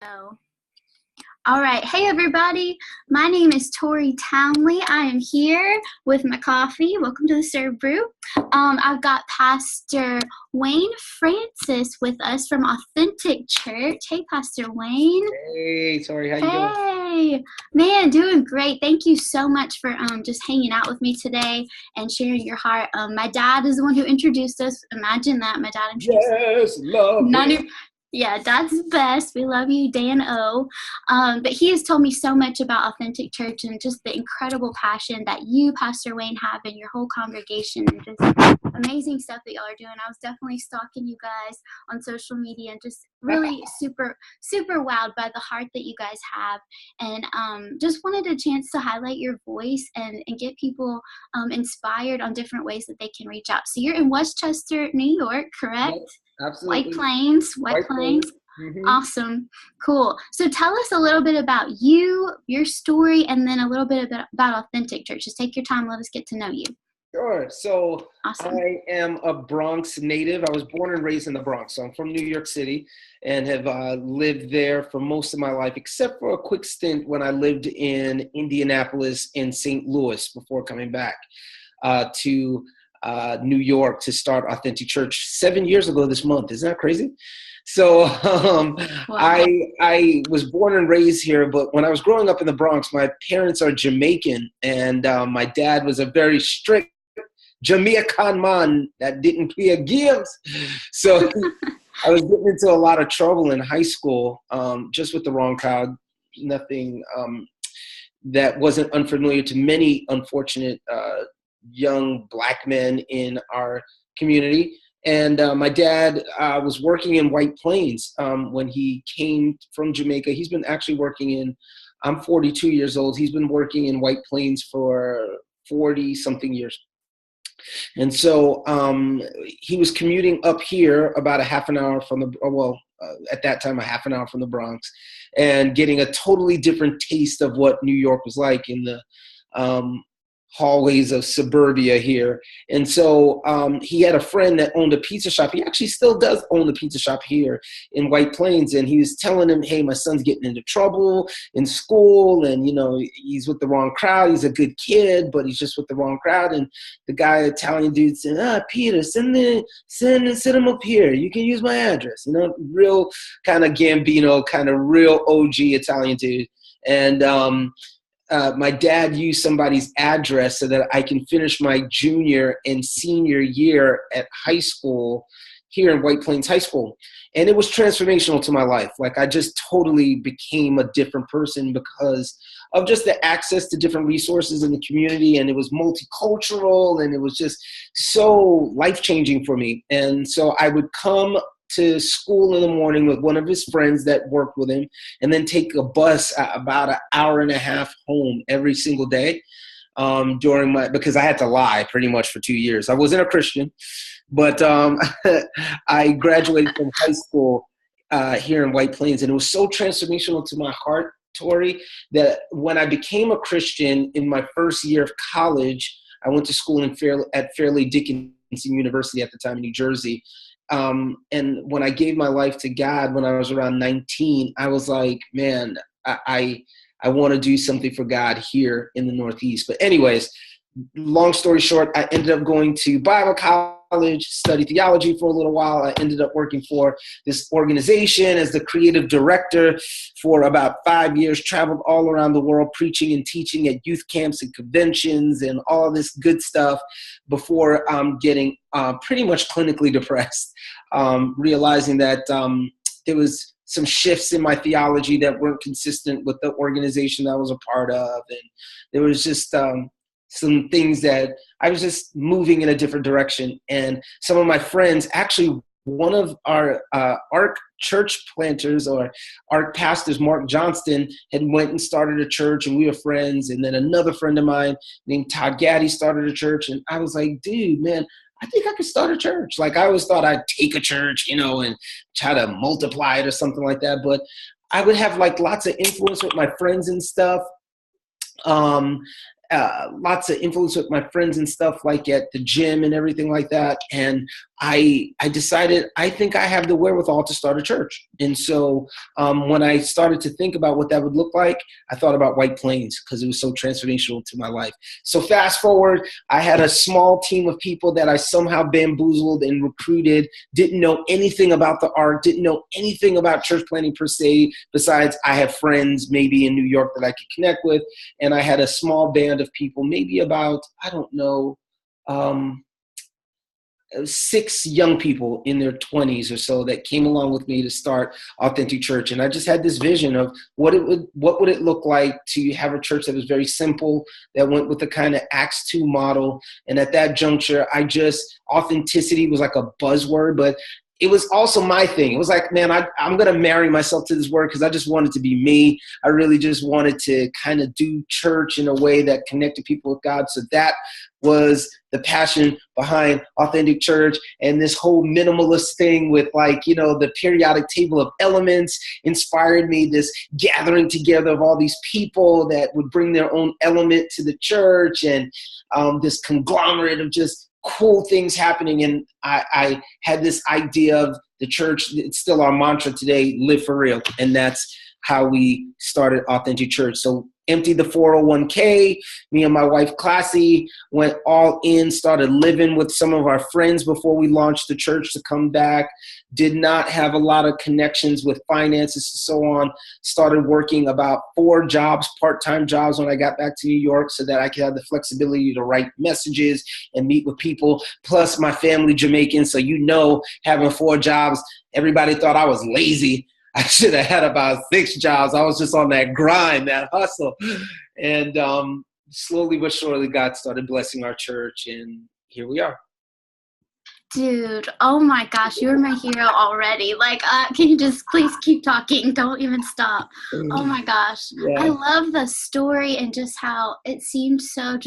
Oh. All right. Hey, everybody. My name is Tori Townley. I am here with my coffee. Welcome to the Serve Brew. I've got Pastor Wayne Francis with us from Authentic Church. Hey, Pastor Wayne. Hey, Tori. How you doing? Hey, man, doing great. Thank you so much for just hanging out with me today and sharing your heart. My dad is the one who introduced us. Imagine that. My dad introduced us. Yes, love it. Yeah, Dad's the best. We love you, Dan O. But he has told me so much about Authentic Church and just the incredible passion that you, Pastor Wayne, have in your whole congregation and just amazing stuff that y'all are doing. I was definitely stalking you guys on social media and just really super wowed by the heart that you guys have. And just wanted a chance to highlight your voice and get people inspired on different ways that they can reach out. So you're in Westchester, New York, correct? Yep, absolutely. White Plains. Mm-hmm. Awesome. Cool. So tell us a little bit about you, your story, and then a little bit about Authentic Church. Just take your time. Let us get to know you. Sure. So Awesome. I am a Bronx native. I was born and raised in the Bronx. So I'm from New York City and have lived there for most of my life, except for a quick stint when I lived in Indianapolis and St. Louis before coming back to New York to start Authentic Church 7 years ago this month. Isn't that crazy? So Wow. I was born and raised here, but when I was growing up in the Bronx, my parents are Jamaican, and my dad was a very strict Jamaican man that didn't play games. So I was getting into a lot of trouble in high school, just with the wrong crowd. Nothing that wasn't unfamiliar to many unfortunate young black men in our community. And my dad was working in White Plains when he came from Jamaica. He's been actually working I'm 42 years old. He's been working in White Plains for 40 something years. And so he was commuting up here about a half an hour from at that time, a half an hour from the Bronx, and getting a totally different taste of what New York was like in the hallways of suburbia here. And so he had a friend that owned a pizza shop. He actually still does own the pizza shop here in White Plains. And he was telling him, hey, my son's getting into trouble in school. And, he's with the wrong crowd. He's a good kid, but he's just with the wrong crowd. And the guy, Italian dude, said, Peter, send him up here. You can use my address. Real kind of Gambino, kind of real OG Italian dude. And my dad used somebody's address so that I can finish my junior and senior year at high school here in White Plains High School. And it was transformational to my life. Like, I just totally became a different person because of just the access to different resources in the community. And it was multicultural, and it was just so life-changing for me. And so I would come to school in the morning with one of his friends that worked with him, and then take a bus about an hour and a half home every single day because I had to lie pretty much for 2 years. I wasn't a Christian, but I graduated from high school here in White Plains, and it was so transformational to my heart, Tori, that when I became a Christian in my first year of college, I went to school at Fairleigh Dickinson University at the time in New Jersey. And when I gave my life to God when I was around 19, I was like, man, I want to do something for God here in the Northeast. But anyways, long story short, I ended up going to Bible college, studied theology for a little while. I ended up working for this organization as the creative director for about 5 years, traveled all around the world preaching and teaching at youth camps and conventions and all this good stuff before getting pretty much clinically depressed, realizing that there was some shifts in my theology that weren't consistent with the organization that I was a part of. And there was just some things that I was just moving in a different direction. And some of my friends, actually one of our ARC church planters or ARC pastors, Mark Johnston, had went and started a church, and we were friends. And then another friend of mine named Todd Gaddy started a church. And I was like, dude, man, I think I could start a church. Like, I always thought I'd take a church, and try to multiply it or something like that. But I would have like lots of influence with my friends and stuff. Lots of influence with my friends and stuff, like at the gym and everything like that. And I decided I think I have the wherewithal to start a church. And so when I started to think about what that would look like, I thought about White Plains because it was so transformational to my life. So fast forward, I had a small team of people that I somehow bamboozled and recruited, didn't know anything about the art, didn't know anything about church planning per se, besides I have friends maybe in New York that I could connect with. And I had a small band of people, maybe about, I don't know, 6 young people in their 20s or so that came along with me to start Authentic Church. And I just had this vision of what would it look like to have a church that was very simple, that went with the kind of Acts 2 model. And at that juncture, authenticity was like a buzzword, but it was also my thing. It was like, man, I'm going to marry myself to this word because I just wanted to be me. I really just wanted to kind of do church in a way that connected people with God. So that was the passion behind Authentic Church. And this whole minimalist thing with the periodic table of elements inspired me, this gathering together of all these people that would bring their own element to the church, and this conglomerate of just cool things happening. And I had this idea of the church. It's still our mantra today, live for real. And that's how we started Authentic Church. So emptied the 401k, me and my wife Classy went all in, started living with some of our friends before we launched the church to come back, did not have a lot of connections with finances and so on, started working about 4 jobs, part-time jobs when I got back to New York so that I could have the flexibility to write messages and meet with people, plus my family Jamaican, so having 4 jobs, everybody thought I was lazy. I should have had about 6 jobs. I was just on that grind, that hustle. And slowly but surely, God started blessing our church, and here we are. Dude, oh my gosh, you were my hero already. Can you just please keep talking? Don't even stop. Oh my gosh. Yeah. I love the story and just how it seemed so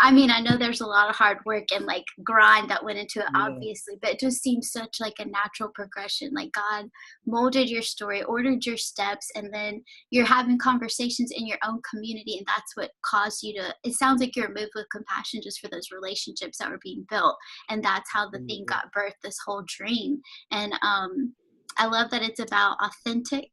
I know there's a lot of hard work and grind that went into it, obviously, but it just seems such a natural progression. God molded your story, ordered your steps, and then you're having conversations in your own community, and that's what caused you to, it sounds like you're moved with compassion just for those relationships that were being built, and that's how the thing got birthed, this whole dream. And I love that it's about authentic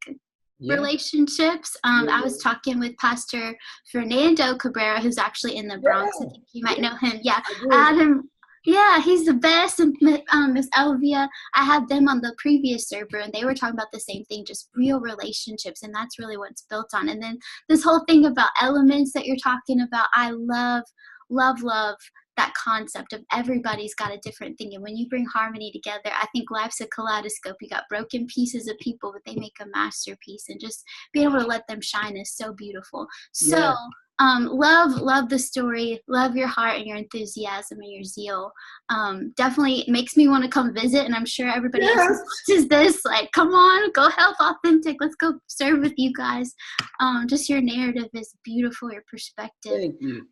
relationships. I was talking with Pastor Fernando Cabrera, who's actually in the Bronx. I think you might know him. Yeah, I had him. Yeah, he's the best. And Miss Elvia, I had them on the previous server, and they were talking about the same thing, just real relationships, and that's really what it's built on. And then this whole thing about elements that you're talking about, I love that concept of everybody's got a different thing. And when you bring harmony together, I think life's a kaleidoscope. You got broken pieces of people, but they make a masterpiece, and just being able to let them shine is so beautiful. So love the story, love your heart and your enthusiasm and your zeal. Definitely makes me want to come visit, and I'm sure everybody else watches this, come on, go help Authentic, let's go serve with you guys. Just your narrative is beautiful, your perspective. Thank you.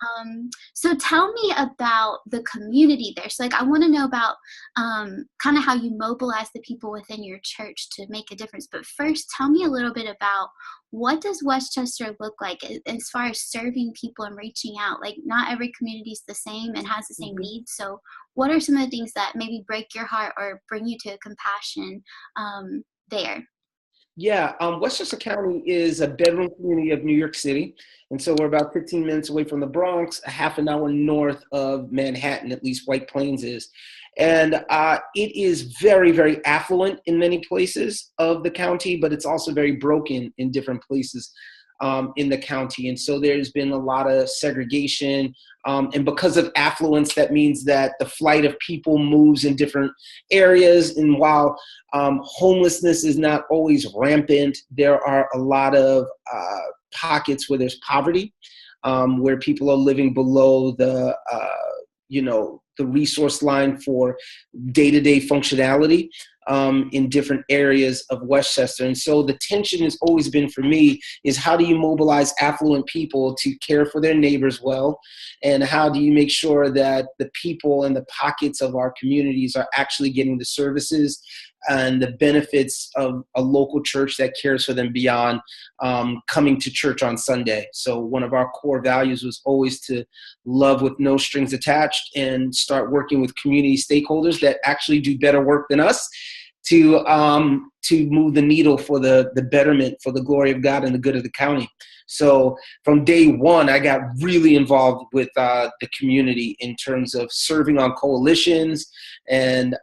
So tell me about the community there. So I want to know about kind of how you mobilize the people within your church to make a difference, but first tell me a little bit about what does Westchester look like as far as serving people and reaching out? Not every community is the same and has the same needs. So what are some of the things that maybe break your heart or bring you to compassion there? Yeah, Westchester County is a bedroom community of New York City. And so we're about 15 minutes away from the Bronx, a half an hour north of Manhattan, at least White Plains is. And it is very, very affluent in many places of the county, but it's also very broken in different places in the county. And so there's been a lot of segregation. And because of affluence, that means that the flight of people moves in different areas. And while homelessness is not always rampant, there are a lot of pockets where there's poverty, where people are living below the resource line for day-to-day functionality in different areas of Westchester. And so the tension has always been for me is how do you mobilize affluent people to care for their neighbors well? And how do you make sure that the people in the pockets of our communities are actually getting the services and the benefits of a local church that cares for them beyond coming to church on Sunday. So one of our core values was always to love with no strings attached and start working with community stakeholders that actually do better work than us to move the needle for the betterment, for the glory of God and the good of the county. So from day one, I got really involved with the community in terms of serving on coalitions and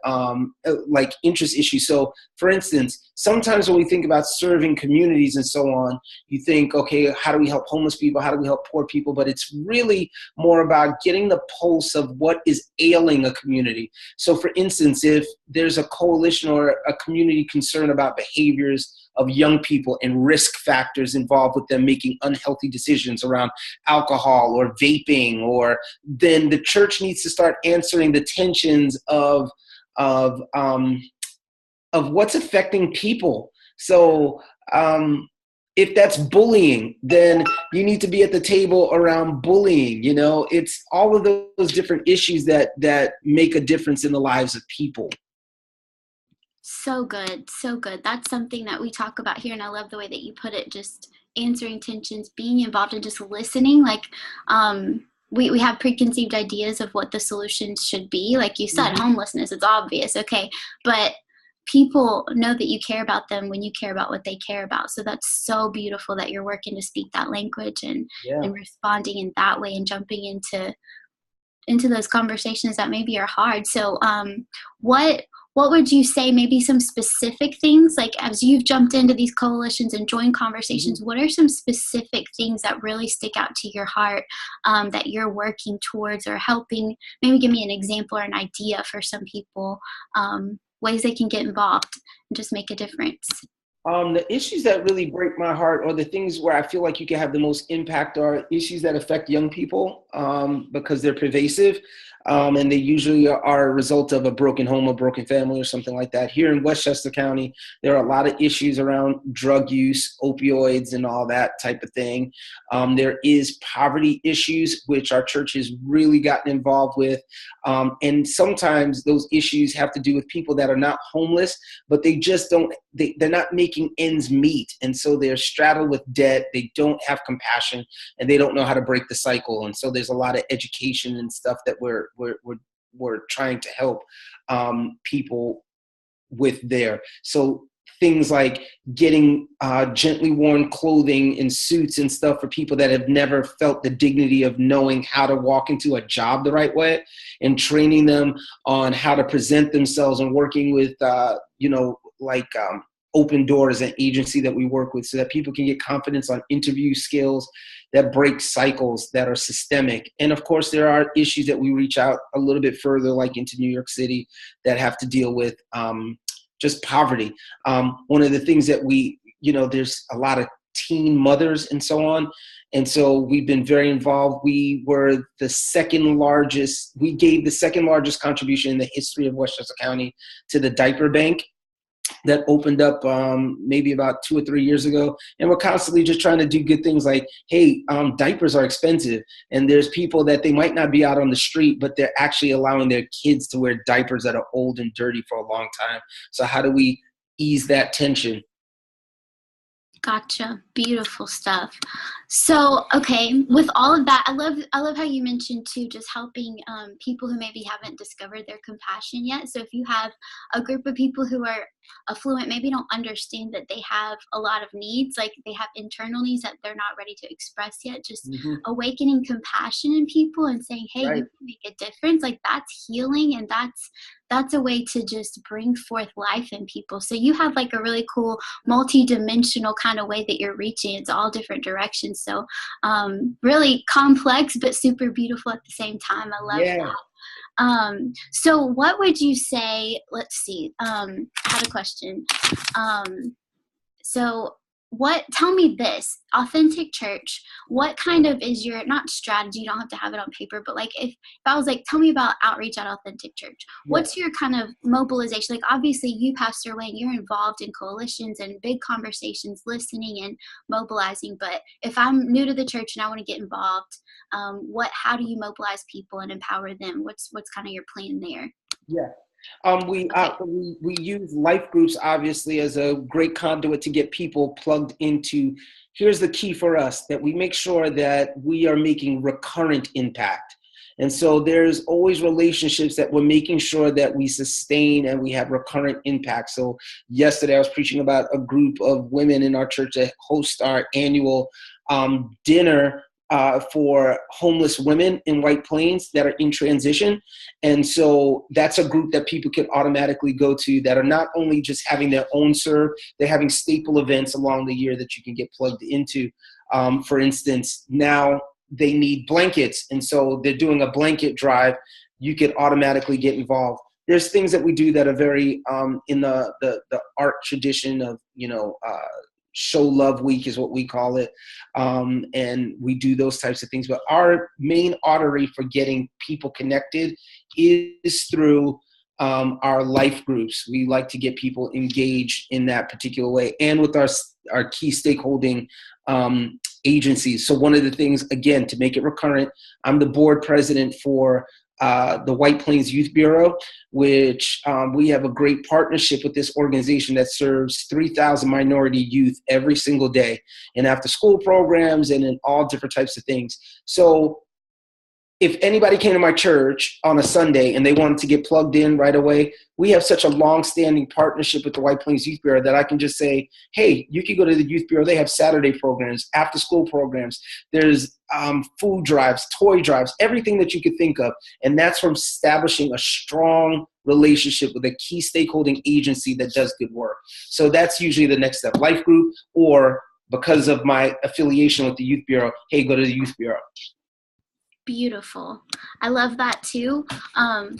like interest issues. So for instance, sometimes when we think about serving communities and so on, you think, okay, how do we help homeless people? How do we help poor people? But it's really more about getting the pulse of what is ailing a community. So for instance, if there's a coalition or a community concern about behaviors of young people and risk factors involved with them making unhealthy decisions around alcohol or vaping, or then the church needs to start answering the tensions of what's affecting people. So if that's bullying, then you need to be at the table around bullying. You know, it's all of those different issues that make a difference in the lives of people. So good, so good. That's something that we talk about here, and I love the way that you put it, just answering tensions, being involved, and just listening. Like, we have preconceived ideas of what the solutions should be. Like you said, homelessness, it's obvious, okay, but people know that you care about them when you care about what they care about. So that's so beautiful that you're working to speak that language and responding in that way and jumping into those conversations that maybe are hard. So what would you say, maybe some specific things, like as you've jumped into these coalitions and joined conversations, what are some specific things that really stick out to your heart that you're working towards or helping? Maybe give me an example or an idea for some people, ways they can get involved and just make a difference. The issues that really break my heart, or the things where I feel like you can have the most impact, are issues that affect young people because they're pervasive. And they usually are a result of a broken home, a broken family, or something like that. Here in Westchester County, there are a lot of issues around drug use, opioids, and all that type of thing. There is poverty issues, which our church has really gotten involved with. And sometimes those issues have to do with people that are not homeless, but they just they're not making ends meet. And so they're straddled with debt. They don't have compassion, and they don't know how to break the cycle. And so there's a lot of education and stuff that we're trying to help people with there. So things like getting gently worn clothing and suits and stuff for people that have never felt the dignity of knowing how to walk into a job the right way, and training them on how to present themselves, and working with, Open Doors, an agency that we work with, so that people can get confidence on interview skills that break cycles that are systemic. And of course, there are issues that we reach out a little bit further, like into New York City, that have to deal with just poverty. One of the things that there's a lot of teen mothers and so on. And so we've been very involved. We gave the second largest contribution in the history of Westchester County to the diaper bank that opened up maybe about 2 or 3 years ago. And we're constantly just trying to do good things like, hey, diapers are expensive. And there's people that they might not be out on the street, but they're actually allowing their kids to wear diapers that are old and dirty for a long time. So how do we ease that tension? Gotcha. Beautiful stuff. So, okay, with all of that, I love how you mentioned too, just helping people who maybe haven't discovered their compassion yet. So if you have a group of people who are affluent, maybe don't understand that they have a lot of needs, like they have internal needs that they're not ready to express yet, just awakening compassion in people and saying, hey, you can make a difference. Like that's healing, and that's a way to just bring forth life in people. So you have like a really cool multi-dimensional kind of way that you're reaching. It's all different directions. So really complex, but super beautiful at the same time. I love that. So what would you say, let's see, I had a question. Tell me this, Authentic Church, what kind of is your, not strategy, you don't have to have it on paper, but like if I was like, tell me about outreach at Authentic Church, what's your kind of mobilization? Like obviously you, Pastor Wayne, you're involved in coalitions and big conversations, listening and mobilizing, but if I'm new to the church and I want to get involved, how do you mobilize people and empower them? What's kind of your plan there? Yeah. Okay. We use life groups obviously as a great conduit to get people plugged into. Here's the key for us, that we make sure that we are making recurrent impact. And so there's always relationships that we're making sure that we sustain and we have recurrent impact. So yesterday I was preaching about a group of women in our church that host our annual dinner for homeless women in White Plains that are in transition. And so that's a group that people can automatically go to that are not only just having their own serve, they're having staple events along the year that you can get plugged into. For instance, now they need blankets. And so they're doing a blanket drive. You can automatically get involved. There's things that we do that are very in the art tradition of, Show Love Week is what we call it. And we do those types of things. But our main artery for getting people connected is through our life groups. We like to get people engaged in that particular way, and with our key stakeholding agencies. So one of the things, again, to make it recurrent, I'm the board president for the White Plains Youth Bureau, which we have a great partnership with this organization that serves 3,000 minority youth every single day in after school programs and in all different types of things. So if anybody came to my church on a Sunday and they wanted to get plugged in right away, we have such a long-standing partnership with the White Plains Youth Bureau that I can just say, hey, you can go to the Youth Bureau. They have Saturday programs, after-school programs. There's food drives, toy drives, everything that you could think of. And that's from establishing a strong relationship with a key stakeholding agency that does good work. So that's usually the next step, life group, or because of my affiliation with the Youth Bureau, hey, go to the Youth Bureau. Beautiful. I love that too.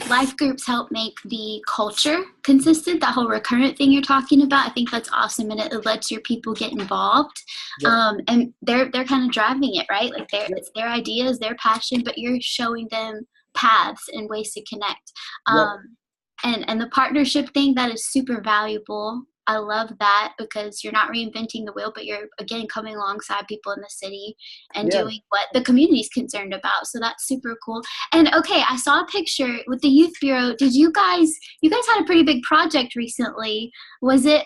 Life groups help make the culture consistent, that whole recurrent thing you're talking about. I think that's awesome, and it lets your people get involved. Yep. And they're kind of driving it, right? Like Yep. it's their ideas, their passion, but you're showing them paths and ways to connect. Yep. And the partnership thing, that is super valuable. I love that, because you're not reinventing the wheel, but you're, again, coming alongside people in the city and Yeah. doing what the community is concerned about. So that's super cool. And okay, I saw a picture with the Youth Bureau. Did you guys had a pretty big project recently. Was it,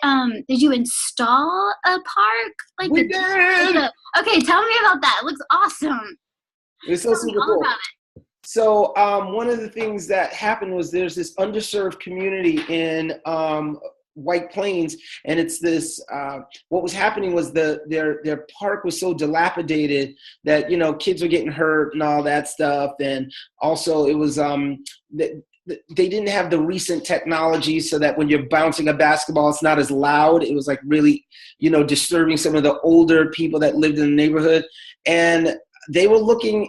did you install a park? Like We did. Okay, tell me about that. It looks awesome. It's so Tell me super all cool. about it. So one of the things that happened was there's this underserved community in White Plains, and it's this. What was happening was their park was so dilapidated that kids were getting hurt and all that stuff, and also it was they didn't have the recent technology so that when you're bouncing a basketball, it's not as loud. It was like really disturbing some of the older people that lived in the neighborhood, and they were looking.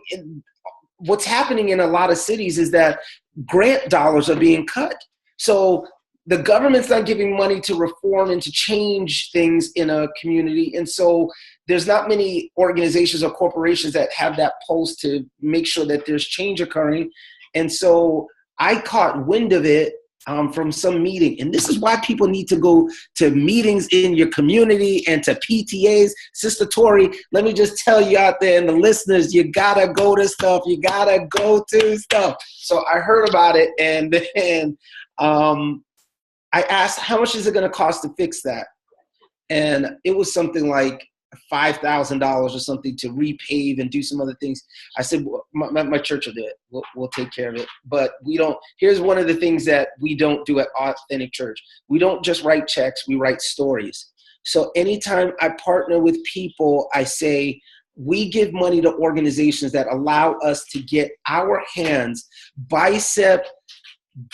What's happening in a lot of cities is that grant dollars are being cut. So the government's not giving money to reform and to change things in a community. And so there's not many organizations or corporations that have that pulse to make sure that there's change occurring. And so I caught wind of it from some meeting. And this is why people need to go to meetings in your community and to PTAs. Sister Tori, let me just tell you out there and the listeners, you gotta go to stuff. You gotta go to stuff. So I heard about it, and then I asked, how much is it gonna cost to fix that? And it was something like $5,000 or something to repave and do some other things. I said, well, my church will do it. We'll take care of it. But we don't. Here's one of the things that we don't do at Authentic Church. We don't just write checks. We write stories. So anytime I partner with people, I say, we give money to organizations that allow us to get our hands bicep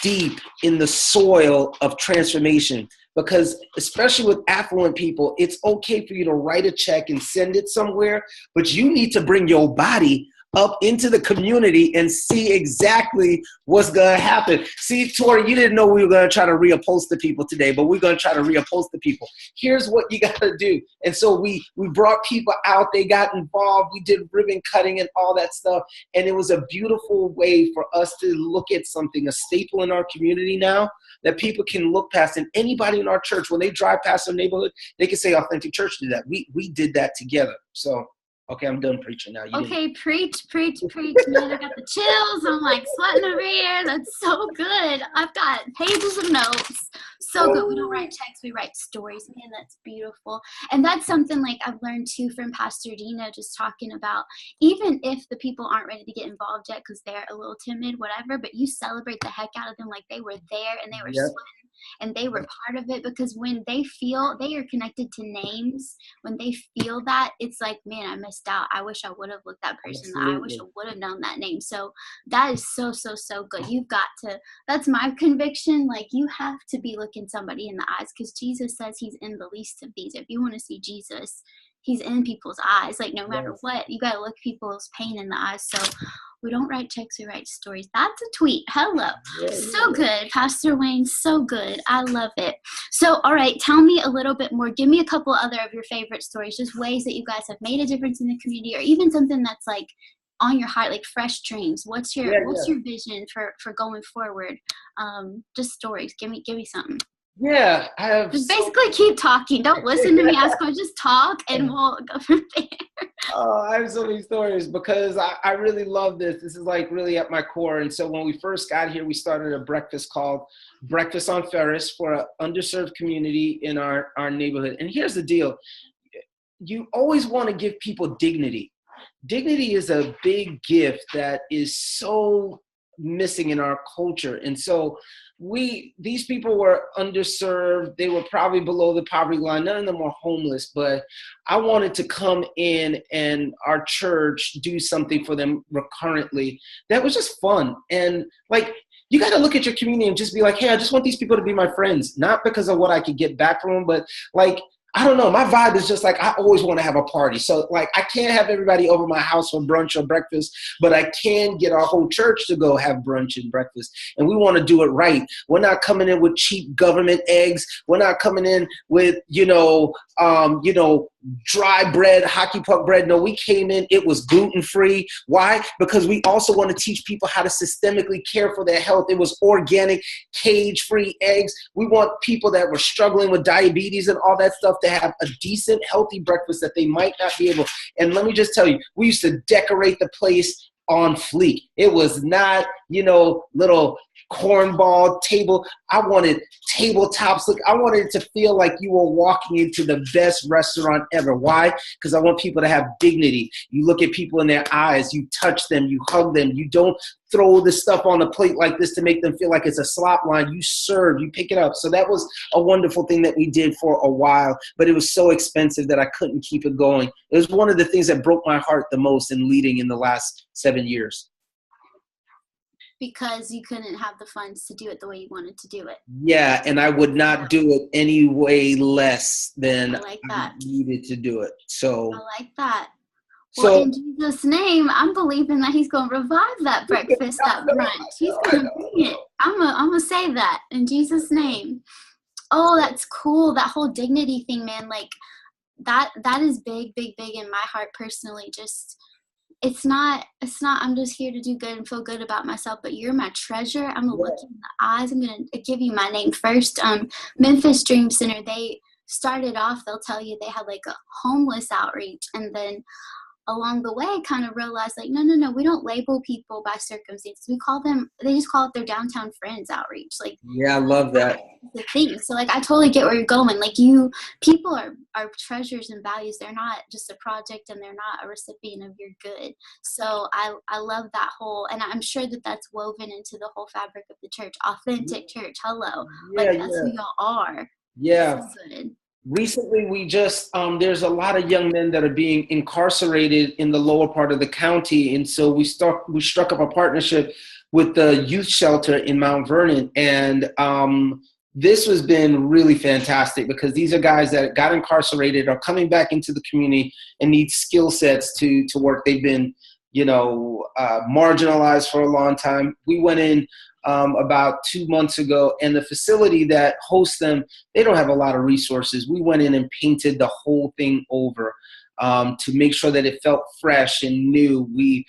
deep in the soil of transformation. Because especially with affluent people, it's okay for you to write a check and send it somewhere, but you need to bring your body up into the community and see exactly what's going to happen. See, Tori, you didn't know we were going to try to reupholster people today, but we're going to try to reupholster people. Here's what you got to do. And so we brought people out. They got involved. We did ribbon cutting and all that stuff. And it was a beautiful way for us to look at something, a staple in our community now, that people can look past. And anybody in our church, when they drive past their neighborhood, they can say, Authentic Church did that. We did that together. So Okay, I'm done preaching now. You didn't. Okay, preach, preach, preach, man. I got the chills. I'm like sweating over here. That's so good. I've got pages of notes. So good. We don't write checks, we write stories. Man, that's beautiful. And that's something like I've learned too from Pastor Dina, just talking about, even if the people aren't ready to get involved yet because they're a little timid, whatever, but you celebrate the heck out of them like they were there and they were Yep. sweating and they were part of it, because when they feel they are connected to names, when they feel that, it's like, man, I missed out. I wish I would have looked that person in the eye. I wish I would have known that name. So that is so, so, so good. You've got to, that's my conviction. Like, you have to be looking somebody in the eyes, because Jesus says he's in the least of these. If you want to see Jesus, he's in people's eyes. Like, no matter what, you got to look people's pain in the eyes. So we don't write checks, we write stories. That's a tweet. Hello. So good, Pastor Wayne. So good. I love it. So, all right, tell me a little bit more. Give me a couple other of your favorite stories, just ways that you guys have made a difference in the community, or even something that's like on your heart, like fresh dreams. What's your vision for going forward? Just stories. Give me something. Yeah, I have. Just basically keep talking. Don't listen to me ask questions. Just talk, and we'll go from there. Oh, I have so many stories because I really love this. This is like really at my core. And so when we first got here, we started a breakfast called Breakfast on Ferris for an underserved community in our neighborhood. And here's the deal. You always want to give people dignity. Dignity is a big gift that is so missing in our culture. And so these people were underserved. They were probably below the poverty line. None of them were homeless, but I wanted to come in and our church do something for them recurrently. That was just fun. And like, you got to look at your community and just be like, hey, I just want these people to be my friends, not because of what I could get back from them, but like, I don't know. My vibe is just like, I always want to have a party. So like, I can't have everybody over my house for brunch or breakfast, but I can get our whole church to go have brunch and breakfast. And we want to do it right. We're not coming in with cheap government eggs. We're not coming in with, dry bread, hockey puck bread. No, we came in, it was gluten-free. Why? Because we also want to teach people how to systemically care for their health. It was organic, cage-free eggs. We want people that were struggling with diabetes and all that stuff to have a decent, healthy breakfast that they might not be able. And let me just tell you, we used to decorate the place on fleek. It was not, little cornball table. I wanted tabletops. Look, I wanted it to feel like you were walking into the best restaurant ever. Why? Because I want people to have dignity. You look at people in their eyes, you touch them, you hug them. You don't throw the stuff on the plate like this to make them feel like it's a slop line. You serve, you pick it up. So that was a wonderful thing that we did for a while, but it was so expensive that I couldn't keep it going. It was one of the things that broke my heart the most in leading in the last 7 years. Because you couldn't have the funds to do it the way you wanted to do it. Yeah, and I would not do it any way less than I needed to do it. So I like that. Well, in Jesus' name, I'm believing that he's going to revive that breakfast, that brunch. He's going to bring it. I'm going to say that in Jesus' name. Oh, that's cool. That whole dignity thing, man. Like, that is big, big, big in my heart personally. Just, it's not, I'm just here to do good and feel good about myself, but you're my treasure. I'm going to look you in the eyes. I'm going to give you my name first. Memphis Dream Center, they started off, they'll tell you they had like a homeless outreach, and then along the way kind of realized like, no, we don't label people by circumstances. They just call it their downtown friends outreach. Like, yeah, I love that. The thing. So like, I totally get where you're going. Like, people are treasures and values. They're not just a project, and they're not a recipient of your good. So I love that whole, and I'm sure that that's woven into the whole fabric of the church. Authentic church. Hello. Like, that's who y'all are. Yeah. So good. Recently, we just, there's a lot of young men that are being incarcerated in the lower part of the county. And so we struck up a partnership with the youth shelter in Mount Vernon. And this has been really fantastic, because these are guys that got incarcerated, are coming back into the community and need skill sets to work. They've been, marginalized for a long time. We went in about 2 months ago, and the facility that hosts them, they don't have a lot of resources. We went in and painted the whole thing over to make sure that it felt fresh and new. We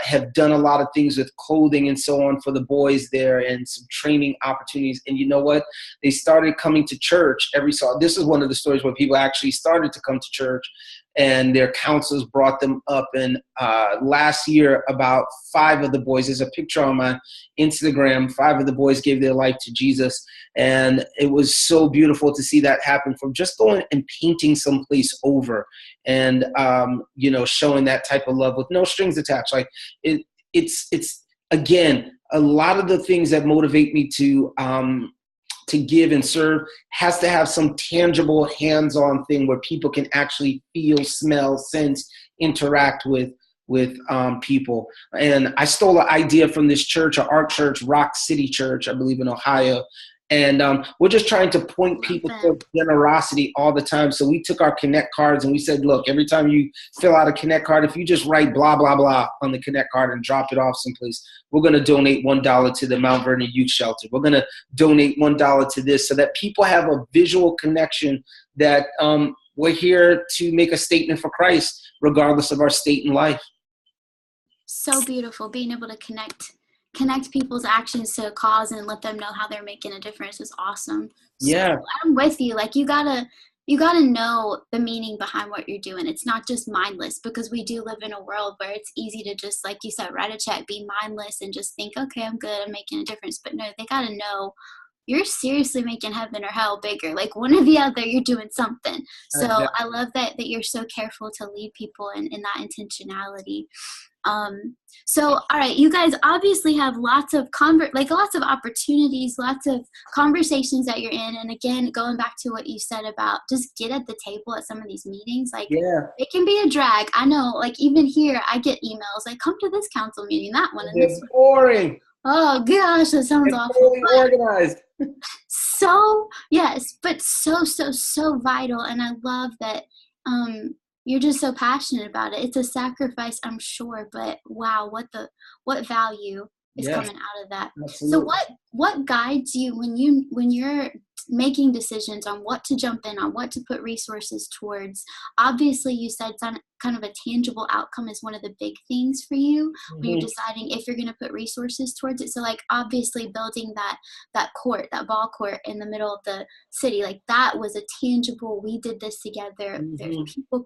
have done a lot of things with clothing and so on for the boys there, and some training opportunities. And you know what? They started coming to church every Sunday. This is one of the stories where people actually started to come to church and their counselors brought them up. And last year, about 5 of the boys, there's a picture on my Instagram, 5 of the boys gave their life to Jesus. And it was so beautiful to see that happen, from just going and painting someplace over and, showing that type of love with no strings attached. Like it's again, a lot of the things that motivate me to give and serve has to have some tangible hands-on thing where people can actually feel, smell, sense, interact with people. And I stole an idea from this church, our church, Rock City Church, I believe in Ohio. And we're just trying to point people toward generosity all the time. So we took our Connect cards and we said, look, every time you fill out a Connect card, if you just write blah, blah, blah on the Connect card and drop it off someplace, we're going to donate $1 to the Mount Vernon Youth Shelter. We're going to donate $1 to this, so that people have a visual connection that we're here to make a statement for Christ, regardless of our state in life. So beautiful, being able to connect people's actions to a cause and let them know how they're making a difference is awesome. So yeah, I'm with you. Like, you gotta know the meaning behind what you're doing. It's not just mindless, because we do live in a world where it's easy to just, like you said, write a check, be mindless, and just think, okay, I'm good, I'm making a difference. But no, they gotta know you're seriously making heaven or hell bigger. Like, one or the other, you're doing something. So I love that you're so careful to lead people in that intentionality. So, all right, you guys obviously have lots of lots of opportunities, lots of conversations that you're in. And again, going back to what you said about just get at the table at some of these meetings, like, it can be a drag. I know, like, even here, I get emails like, come to this council meeting, that one, and this one. Boring. Oh gosh, that sounds awful. Fully organized. So yes, but so vital. And I love that you're just so passionate about it. It's a sacrifice, I'm sure, but wow, what value is coming out of that. Absolutely. So what guides you when you're making decisions on what to jump in on, what to put resources towards? Obviously, you said kind of a tangible outcome is one of the big things for you when you're deciding if you're going to put resources towards it. So, like, obviously building that ball court in the middle of the city, like, that was a tangible, we did this together. There's people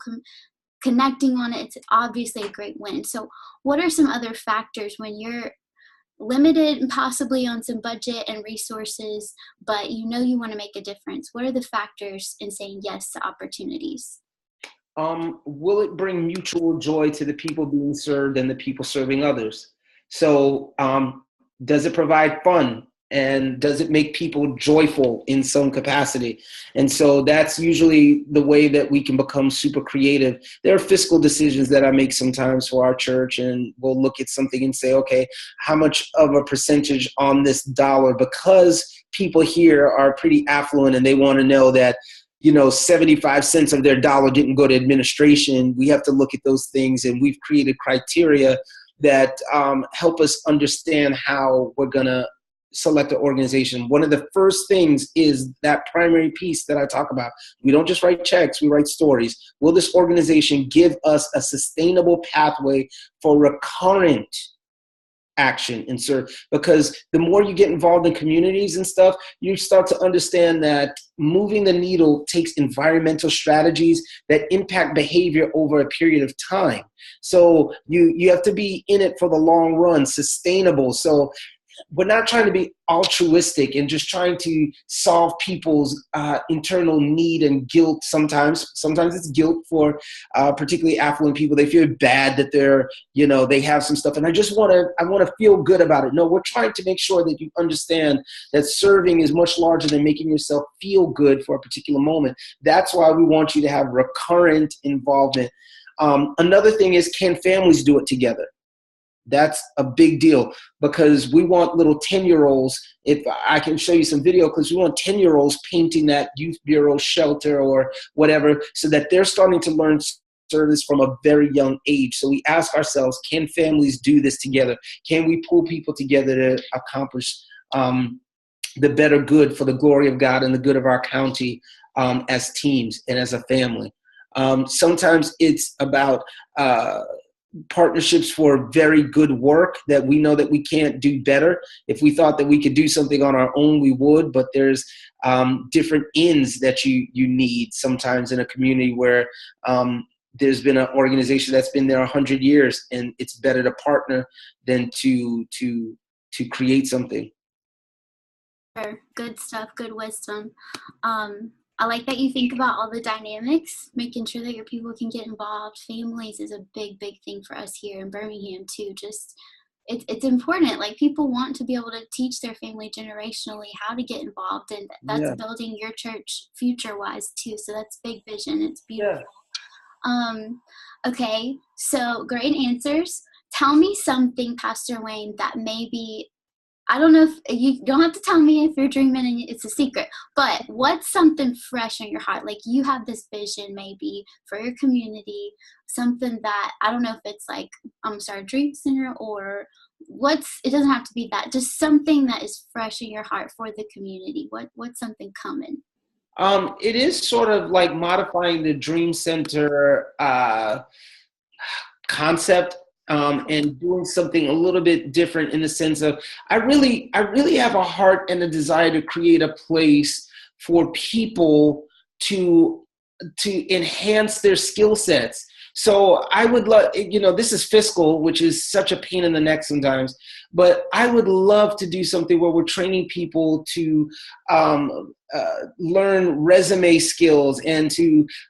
connecting on it. It's obviously a great win. So what are some other factors when you're limited and possibly on some budget and resources, but you want to make a difference? What are the factors in saying yes to opportunities? Will it bring mutual joy to the people being served and the people serving others? So does it provide fun? And does it make people joyful in some capacity? And so that's usually the way that we can become super creative. There are fiscal decisions that I make sometimes for our church, and we'll look at something and say, okay, how much of a percentage on this dollar? Because people here are pretty affluent and they want to know that 75 cents of their dollar didn't go to administration. We have to look at those things, and we've created criteria that help us understand how we're going to select an organization. One of the first things is that primary piece that I talk about. We don't just write checks, we write stories. Will this organization give us a sustainable pathway for recurrent action and serve? Because the more you get involved in communities and stuff, you start to understand that moving the needle takes environmental strategies that impact behavior over a period of time. So you have to be in it for the long run, sustainable. So we're not trying to be altruistic and just trying to solve people's internal need and guilt. Sometimes it's guilt for particularly affluent people. They feel bad that they have some stuff, and I want to feel good about it. No, we're trying to make sure that you understand that serving is much larger than making yourself feel good for a particular moment. That's why we want you to have recurrent involvement. Another thing is, can families do it together? That's a big deal, because we want little 10-year-olds. If I can show you some video clips, we want 10-year-olds painting that youth bureau shelter or whatever, so that they're starting to learn service from a very young age. So we ask ourselves, can families do this together? Can we pull people together to accomplish the better good for the glory of God and the good of our county as teams and as a family? Sometimes it's about partnerships for very good work that we know that we can't do better. If we thought that we could do something on our own, we would, but there's different ends that you need sometimes in a community where there's been an organization that's been there 100 years, and it's better to partner than to create something. Sure. Good stuff, good wisdom. I like that you think about all the dynamics, making sure that your people can get involved. Families is a big, big thing for us here in Birmingham too. Just it's important. Like, people want to be able to teach their family generationally how to get involved, and that's Yeah. building your church future wise too. So that's big vision. It's beautiful. Yeah. Okay, so great answers. Tell me something, Pastor Wayne, that maybe, I don't know if you don't have to tell me if you're dreaming and it's a secret, but what's something fresh in your heart? Like, you have this vision maybe for your community, something that, I don't know if it's like, Dream Center, or it doesn't have to be that, just something that is fresh in your heart for the community. What's something coming? It is sort of like modifying the Dream Center concept, and doing something a little bit different, in the sense of I really have a heart and a desire to create a place for people to enhance their skill sets. So I would love, this is fiscal, which is such a pain in the neck sometimes, but I would love to do something where we're training people to learn resume skills, and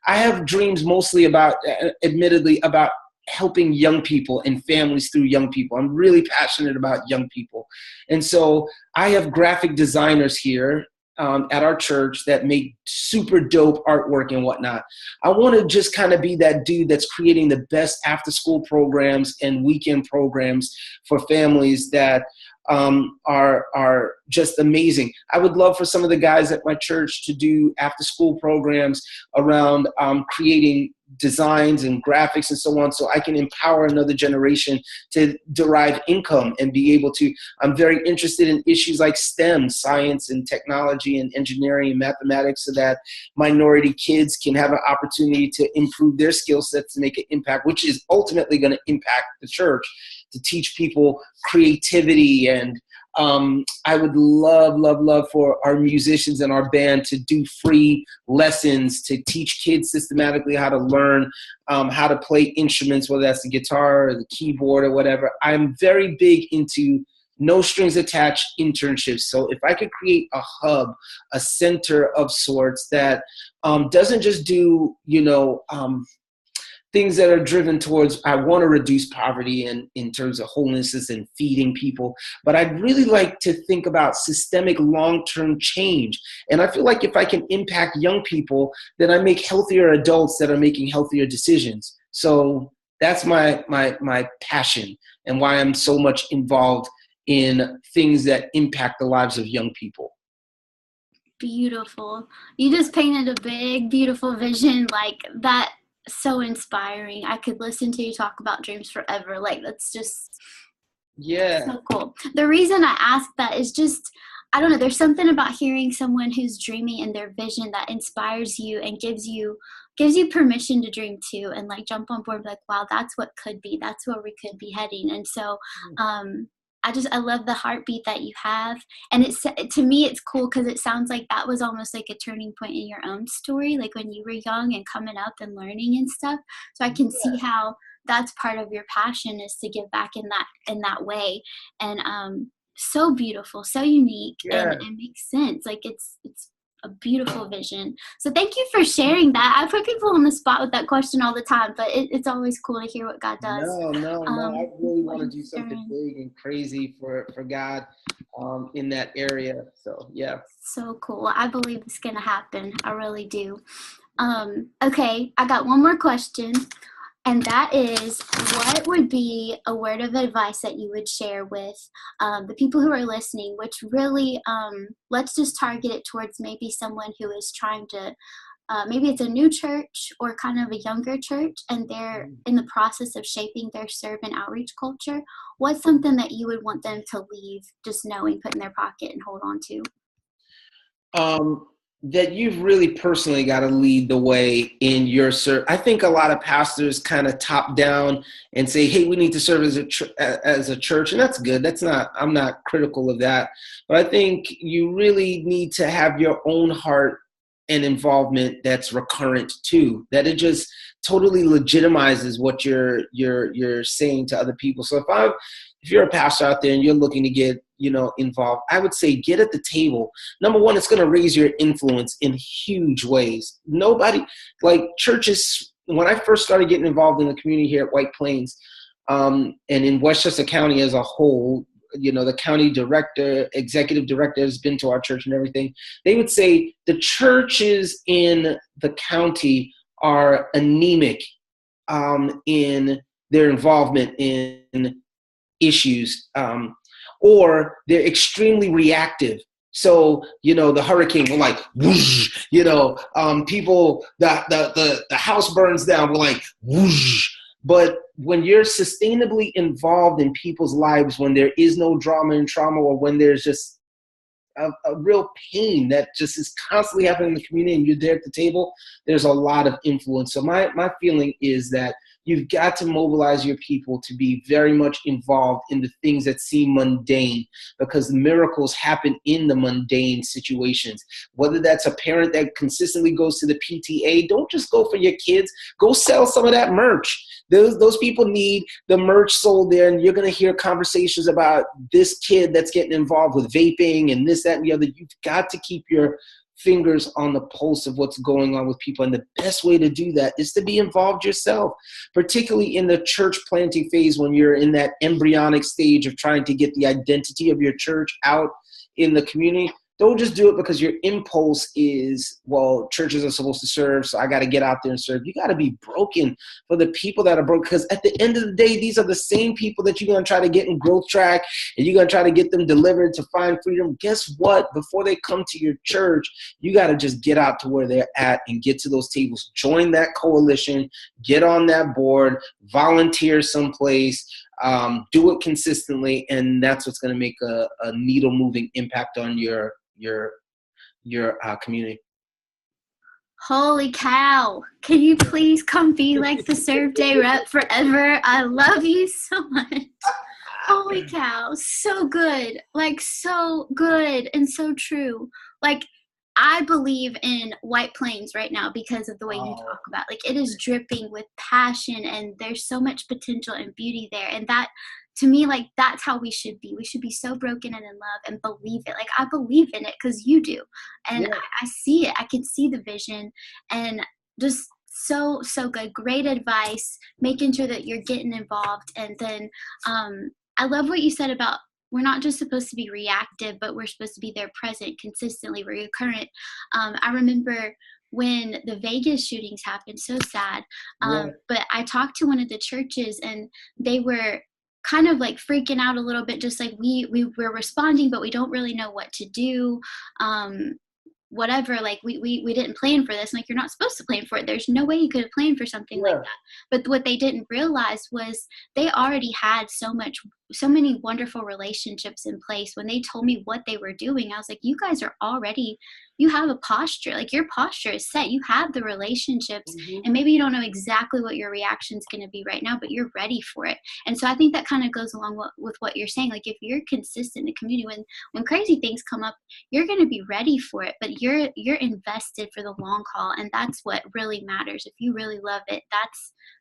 I have dreams mostly about, admittedly, about helping young people and families through young people. I'm really passionate about young people. And so I have graphic designers here at our church that make super dope artwork and whatnot. I want to just kind of be that dude that's creating the best after school programs and weekend programs for families that are just amazing. I would love for some of the guys at my church to do after school programs around creating designs and graphics and so on, so I can empower another generation to derive income and be able to. I'm very interested in issues like STEM, science and technology and engineering and mathematics, so that minority kids can have an opportunity to improve their skill sets to make an impact, which is ultimately going to impact the church, to teach people creativity. And I would love for our musicians and our band to do free lessons to teach kids systematically how to learn how to play instruments, whether that's the guitar or the keyboard or whatever. I'm very big into no strings attached internships. So if I could create a hub, a center of sorts that doesn't just do, things that are driven towards, I want to reduce poverty and in terms of homelessness and feeding people, but I'd really like to think about systemic long-term change. And I feel like if I can impact young people, then I make healthier adults that are making healthier decisions. So that's my passion, and why I'm so much involved in things that impact the lives of young people. Beautiful. You just painted a big, beautiful vision like that. So inspiring. I could listen to you talk about dreams forever. Like, that's just so cool. The reason I ask that is just, I don't know, there's something about hearing someone who's dreaming and their vision that inspires you and gives you permission to dream too, and like jump on board, like, wow, that's what could be, that's where we could be heading. And so I love the heartbeat that you have. And to me, it's cool because it sounds like that was almost like a turning point in your own story, like when you were young and coming up and learning and stuff. So I can see how that's part of your passion, is to give back in that way. And so beautiful, so unique, and it makes sense. Like, it's a beautiful vision. So thank you for sharing that. I put people on the spot with that question all the time, but it's always cool to hear what God does. No. I really want to do something big and crazy for God in that area. So, yeah. So cool. I believe it's going to happen. I really do. Okay, I got one more question. And that is, what would be a word of advice that you would share with the people who are listening, which really, let's just target it towards maybe someone who is trying to, maybe it's a new church or kind of a younger church, and they're in the process of shaping their serve and outreach culture. What's something that you would want them to leave just knowing, put in their pocket and hold on to? That you've really personally got to lead the way in your serve. I think a lot of pastors kind of top down and say, hey, we need to serve as a church. And that's good. I'm not critical of that. But I think you really need to have your own heart and involvement that's recurrent too, that it just totally legitimizes what you're saying to other people. So if you're a pastor out there and you're looking to get, involved, I would say get at the table. Number one, it's going to raise your influence in huge ways. Nobody, like churches, when I first started getting involved in the community here at White Plains, and in Westchester County as a whole, the county director, executive director has been to our church and everything. They would say the churches in the county are anemic in their involvement in issues, or they're extremely reactive. So, the hurricane will like, whoosh, people, the house burns down, we're like, whoosh. But when you're sustainably involved in people's lives, when there is no drama and trauma, or when there's just a real pain that just is constantly happening in the community and you're there at the table, there's a lot of influence. So my feeling is that you've got to mobilize your people to be very much involved in the things that seem mundane, because miracles happen in the mundane situations. Whether that's a parent that consistently goes to the PTA, don't just go for your kids, go sell some of that merch. Those people need the merch sold there, and you're going to hear conversations about this kid that's getting involved with vaping and this, that, and the other. You've got to keep your fingers on the pulse of what's going on with people. And the best way to do that is to be involved yourself, particularly in the church planting phase, when you're in that embryonic stage of trying to get the identity of your church out in the community. Don't just do it because your impulse is, well, churches are supposed to serve, so I got to get out there and serve. You got to be broken for the people that are broken, because at the end of the day, these are the same people that you're going to try to get in growth track, and you're going to try to get them delivered to find freedom. Guess what? Before they come to your church, you got to just get out to where they're at and get to those tables. Join that coalition, get on that board, volunteer someplace, do it consistently, and that's what's going to make a needle-moving impact on your community. Holy cow. Can you please come be like the Serve Day rep forever? I love you so much. Holy cow. So good. Like, so good and so true. Like, I believe in White Plains right now because of the way you talk about, like, it is dripping with passion, and there's so much potential and beauty there. And that, to me, like, that's how we should be. We should be so broken and in love and believe it. Like, I believe in it because you do. And yeah. I see it. I can see the vision, and just so good. Great advice, making sure that you're getting involved. And then I love what you said about, we're not just supposed to be reactive, but we're supposed to be there present, consistently, recurrent. I remember when the Vegas shootings happened, so sad. But I talked to one of the churches, and they were kind of like freaking out a little bit, just like we were responding, but we don't really know what to do. Whatever, like we didn't plan for this. Like, you're not supposed to plan for it. There's no way you could have planned for something like that. But what they didn't realize was they already had so many wonderful relationships in place. When they told me what they were doing, I was like, you guys are already, you have a posture, like your posture is set. You have the relationships, and maybe you don't know exactly what your reaction is going to be right now, but you're ready for it. And so I think that kind of goes along with what you're saying. Like, if you're consistent in the community, when crazy things come up, you're going to be ready for it, but you're invested for the long haul. And that's what really matters. If you really love it,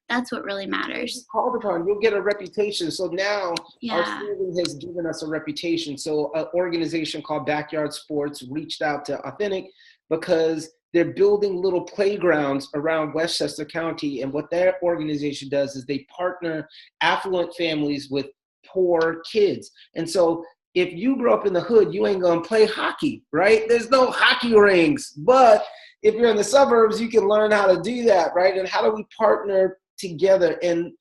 that's what really matters. Called upon, you'll get a reputation. So now our serving has given us a reputation. So an organization called Backyard Sports reached out to Authentic because they're building little playgrounds around Westchester County. And what their organization does is they partner affluent families with poor kids. And so if you grew up in the hood, you ain't going to play hockey, right? There's no hockey rinks. But if you're in the suburbs, you can learn how to do that, right? And how do we partner together? And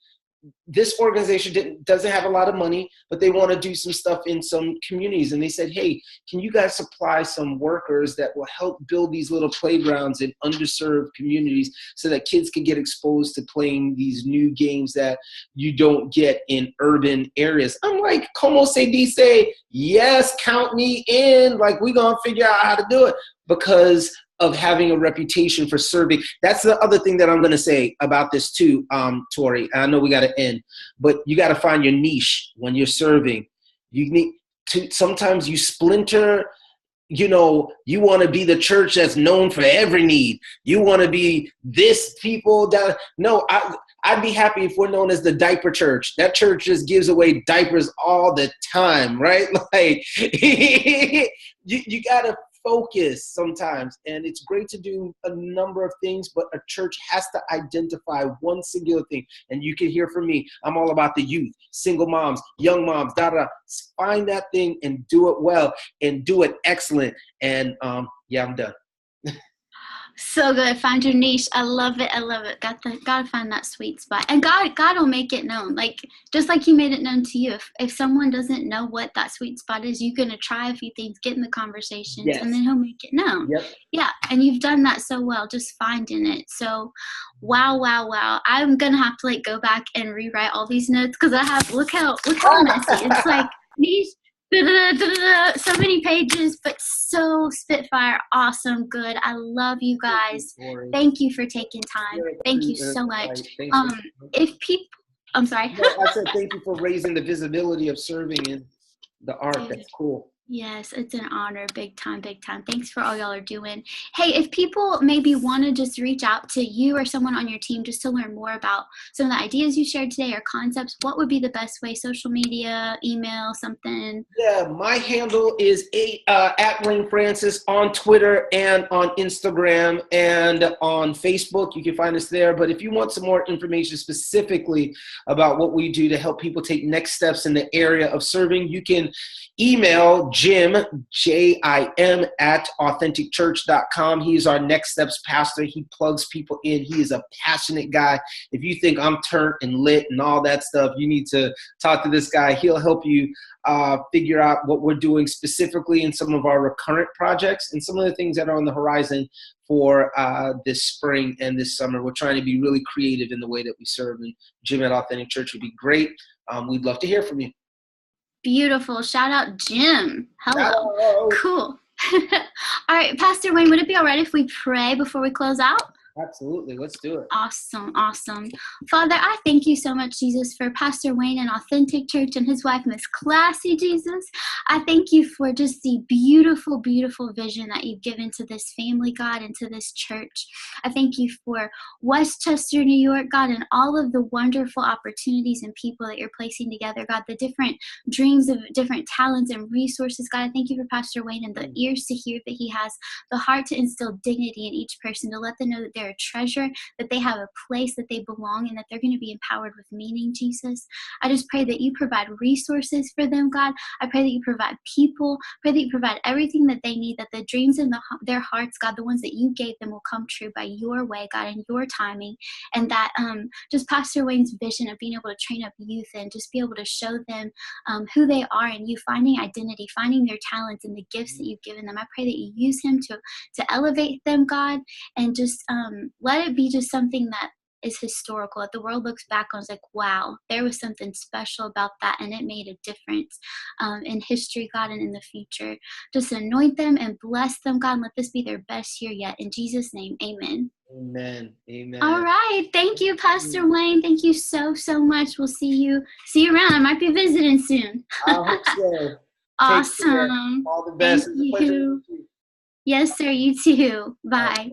this organization doesn't have a lot of money, but they want to do some stuff in some communities. And they said, hey, can you guys supply some workers that will help build these little playgrounds in underserved communities so that kids can get exposed to playing these new games that you don't get in urban areas? I'm like, como se dice? Yes, count me in. Like, we're going to figure out how to do it because of having a reputation for serving. That's the other thing that I'm going to say about this too, Tori. I know we got to end, but you got to find your niche when you're serving. You need to, sometimes you splinter you want to be the church that's known for every need. You want to be this people that, no, I'd be happy if we're known as the diaper church. That church just gives away diapers all the time, right? Like, you got to focus sometimes. And it's great to do a number of things, but a church has to identify one singular thing. And you can hear from me, I'm all about the youth, single moms, young moms, find that thing and do it well and do it excellent. And yeah, I'm done. So good. Find your niche. I love it. I love it. Gotta find that sweet spot. And God will make it known. Like, just like he made it known to you. If someone doesn't know what that sweet spot is, you're gonna try a few things, get in the conversations, Yes. and then he'll make it known. Yep. Yeah. And you've done that so well, just finding it. So wow. I'm gonna have to go back and rewrite all these notes, because I have look how messy. It's like these so many pages, but so spitfire, awesome, good. I love you guys. Thank you for taking time. Thank you so much. If people, I'm sorry. No, I said thank you for raising the visibility of serving in the art. That's cool. Yes, it's an honor. Big time, big time. Thanks for all y'all are doing. Hey, if people maybe want to just reach out to you or someone on your team just to learn more about some of the ideas you shared today or concepts, what would be the best way? Social media, email, something? Yeah, my handle is at Wayne Francis on Twitter and on Instagram and on Facebook. You can find us there. But if you want some more information specifically about what we do to help people take next steps in the area of serving, you can email Jim, Jim, at authenticchurch.com. He is our Next Steps pastor. He plugs people in. He is a passionate guy. If you think I'm turned and lit and all that stuff, you need to talk to this guy. He'll help you figure out what we're doing specifically in some of our recurrent projects and some of the things that are on the horizon for this spring and this summer. We're trying to be really creative in the way that we serve, and Jim at Authentic Church would be great. We'd love to hear from you. Beautiful. Shout out, Jim. Hello. Cool. All right, Pastor Wayne, would it be all right if we pray before we close out? Absolutely. Let's do it. Awesome. Father, I thank you so much, Jesus, for Pastor Wayne and Authentic Church and his wife, Miss Classy, Jesus. I thank you for just the beautiful, beautiful vision that you've given to this family, God, and to this church. I thank you for Westchester, New York, God, and all of the wonderful opportunities and people that you're placing together, God, the different dreams of different talents and resources, God. I thank you for Pastor Wayne and the ears to hear that he has, the heart to instill dignity in each person, to let them know that they're a treasure, that they have a place, that they belong, and that they're going to be empowered with meaning, Jesus. I just pray that you provide resources for them, God. I pray that you provide people, pray that you provide everything that they need, that the dreams in their hearts, God, the ones that you gave them, will come true by your way, God, and your timing. And that just Pastor Wayne's vision of being able to train up youth and just be able to show them who they are and you, finding identity, finding their talents and the gifts that you've given them. I pray that you use him to elevate them, God, and just let it be just something that is historical, that the world looks back on, is like, wow, there was something special about that, and it made a difference in history, God, and in the future. Just anoint them and bless them, God, and let this be their best year yet. In Jesus' name, amen. Amen. All right. Thank you, Pastor Wayne. Thank you so much. We'll see you around. I might be visiting soon. I hope so. Awesome. All the best. Thank you. Yes, sir. You too. Bye.